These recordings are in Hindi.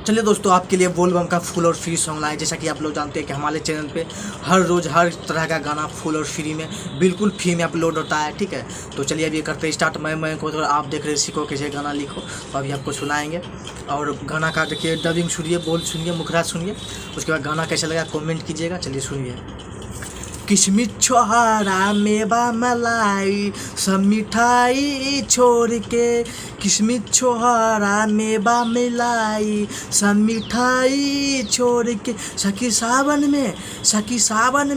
चलिए दोस्तों, आपके लिए बोल बम का फुल और फ्री सॉन्ग लाए। जैसा कि आप लोग जानते हैं कि हमारे चैनल पे हर रोज़ हर तरह का गाना फुल और फ्री में बिल्कुल फ्री में अपलोड होता है। ठीक है, तो चलिए अभी करते हैं स्टार्ट। मैं को तो आप देख रहे सीखो कैसे गाना लिखो, तो अभी आपको सुनाएंगे। और गाना का देखिए डबिंग सुनिए, बोल सुनिए, मुखरा सुनिए, उसके बाद गाना कैसा लगा कमेंट कीजिएगा। चलिए सुनिए। किशमिश छोहारा मेवा मलाई सब मिठाई छोड़ के, किशमिश छोहारा मेवा मिलाई सब मिठाई छोड़ के, सखी सावन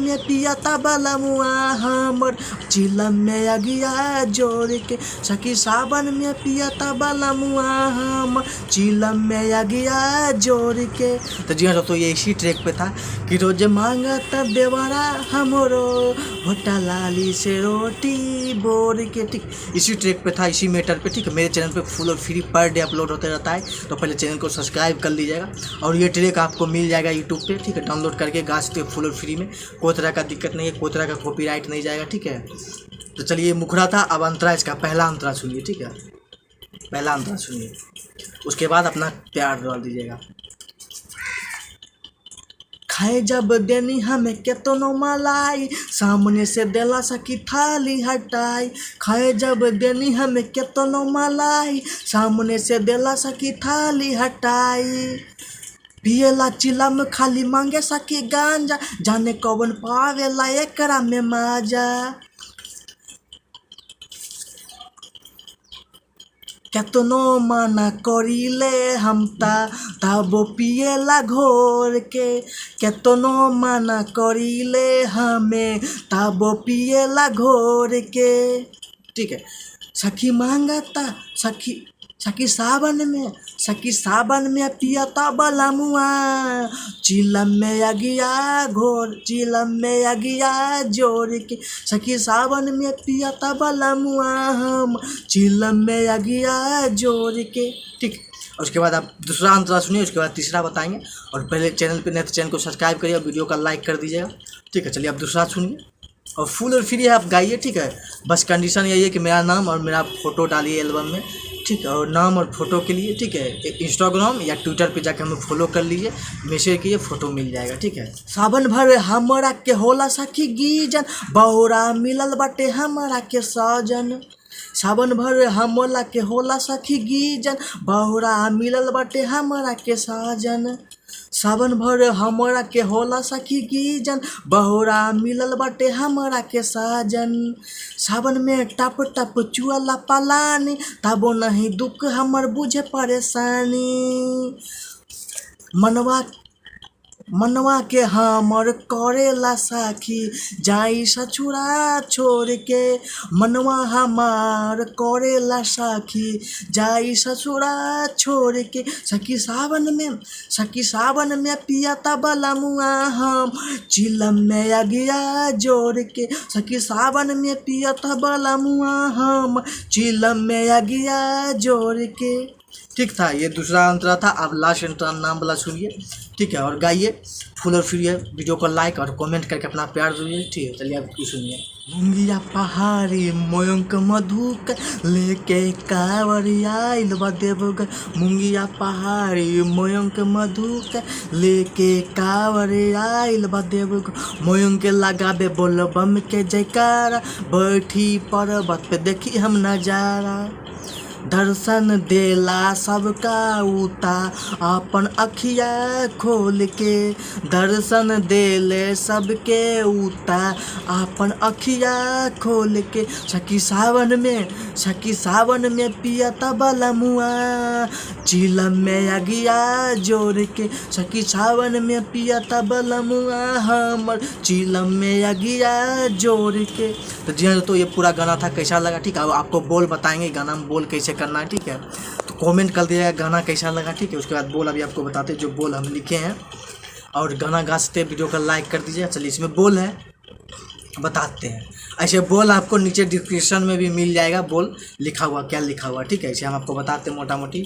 में पियता बलमुआ हमर चिलम में अगिया जोड़ के, सखी सावन में पियता बलमुआ हमर चिलम में अगिया जोड़ के। तो जी हाँ दोस्तों, ये इसी ट्रैक पे था कि रोज मांगता देवरा हम होटा लाली से रोटी बोर के। ठीक, इसी ट्रैक पे था, इसी मैटर पे। ठीक है, मेरे चैनल पे फुल और फ्री पर डे अपलोड होते रहता है, तो पहले चैनल को सब्सक्राइब कर लीजिएगा। और ये ट्रैक आपको मिल जाएगा यूट्यूब पे। ठीक है, डाउनलोड करके गा सकते फुल और फ्री में, कोई तरह का दिक्कत नहीं है, कोई तरह का कॉपीराइट नहीं जाएगा। ठीक है, तो चलिए मुखरा था, अब अंतरा इसका पहला अंतरा सुनिए। ठीक है, पहला अंतरा सुनिए, उसके बाद अपना प्यार डाल दीजिएगा। खाए जब देनी हमें केतनो मलाई, सामने से देला सकी थाली हटाई। खाए जब देनी हमें केतनो मलाई, सामने से देला सकी थाली हटाई। पियला चिलम खाली मांगे सकी गांजा, जाने कौन पावेला एकरा में माजा। केतनो मना करिले हम तबो पिएला घोर के, केतनो मना करिले हमें तबो पिएला घोर के। ठीक है, सखी मांगता सखी सावन में पियता बलमुआ चिलम में अगिया जोड़ के, सखी सावन में पियता बलमुआ हम चिलम में अगिया जोड़ के। ठीक, और उसके बाद आप दूसरा अंतरा सुनिए, उसके बाद तीसरा बताएंगे। और पहले चैनल पे नए तो चैनल को सब्सक्राइब करिए और वीडियो का लाइक कर दीजिएगा। ठीक है, चलिए आप दूसरा सुनिए और फुल और फ्री है, आप गाइए। ठीक है, बस कंडीशन यही है कि मेरा नाम और मेरा फ़ोटो डालिए एल्बम में। ठीक है, और नाम और फोटो के लिए ठीक है इंस्टाग्राम या ट्विटर पे जाकर हमें फॉलो कर लीजिए, मैसेज कीजिए, फोटो मिल जाएगा। ठीक है, सावन भर हमरा के होला सखी गीजन, बहुरा मिलल बाटे हमरा के साजन। सावन भर हमला के होला सखी गीजन, बहुरा मिलल बाटे हमरा के साजन। सावन भर हमरा के होला सखी गीजन, बहुरा मिलल बाटे हमरा के साजन। सावन में टप टप चुअला पलानी, तबो नहीं दुख हमर बुझे परेशानी। मनवा के हमर करेला साखी जाई ससुरा छोड़ के, मनवा हमार करेला साखी जाई ससुरा छोड़ के। सखी सावन में पियता बलमुआ हम चिलम में अगिया जोड़ के, सखी सावन में पियता बलमुआ हम चिलम में अगिया जोड़ के। ठीक था, ये दूसरा अंतरा था। अब लास्ट अंतरा नाम वाला सुनिए। ठीक है, और गाइए फुल और फ्री है। वीडियो को लाइक और कमेंट करके अपना प्यार दीजिए। ठीक है, चलिए आप सुनिए। मुंगिया पहाड़ी मयंक मधुक लेके कांवरिया आइल बा देवघर, मुंगिया पहाड़ी मयंक मधुक लेके कांवरिया आइल बा देवघर। मयंक लगाबे बोल बम के जयकारा, बैठी पर्वत पे देखी हम नजारा। दर्शन देला सबका उता अपन अखिया खोल के, दर्शन देले सबके उता अपन अखिया खोल के। सखी सावन में पियता बलमुआ चिलम में अगिया जोड़ के, सखी सावन में पियता बलमुआ हमर चिलम में अगिया जोड़ के। तो जी हाँ, तो ये पूरा गाना था। कैसा लगा? ठीक है, आपको बोल बताएंगे गाना में बोल कैसे करना है। ठीक है, तो कमेंट कर दिएगा गाना कैसा लगा। ठीक है, उसके बाद बोल अभी आपको बताते जो बोल हम लिखे हैं, और गाना गा सकते वीडियो का लाइक कर दीजिए। चलिए इसमें बोल है बताते हैं। ऐसे बोल आपको नीचे डिस्क्रिप्शन में भी मिल जाएगा, बोल लिखा हुआ क्या लिखा हुआ। ठीक है, ऐसे हम आपको बताते हैं मोटा मोटी।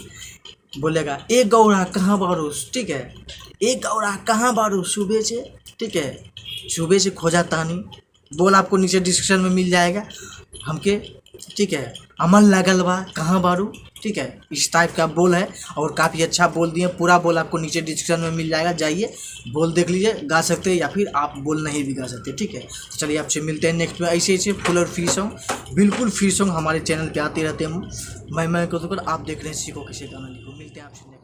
बोलेगा ए गौरा कहाँ बारू। ठीक है, ए गौरा कहाँ बारू सुबह से। ठीक है, सुबह से खोजा तानी। बोल आपको नीचे डिस्क्रिप्शन में मिल जाएगा हमके। ठीक है, अमन लागल बा कहाँ बारू। ठीक है, इस टाइप का बोल है और काफ़ी अच्छा बोल दिए। पूरा बोल आपको नीचे डिस्क्रिप्शन में मिल जाएगा, जाइए बोल देख लीजिए, गा सकते हैं या फिर आप बोल नहीं भी गा सकते। ठीक है, तो चलिए आपसे मिलते हैं नेक्स्ट में। ऐसे ऐसे फुल और फ्री सॉन्ग, बिल्कुल फ्री सॉन्ग हमारे चैनल पे आते रहते हैं। मैं को तो कर आप देख रहे हैं सीखो कैसे गाना लिखो। मिलते हैं आपसे।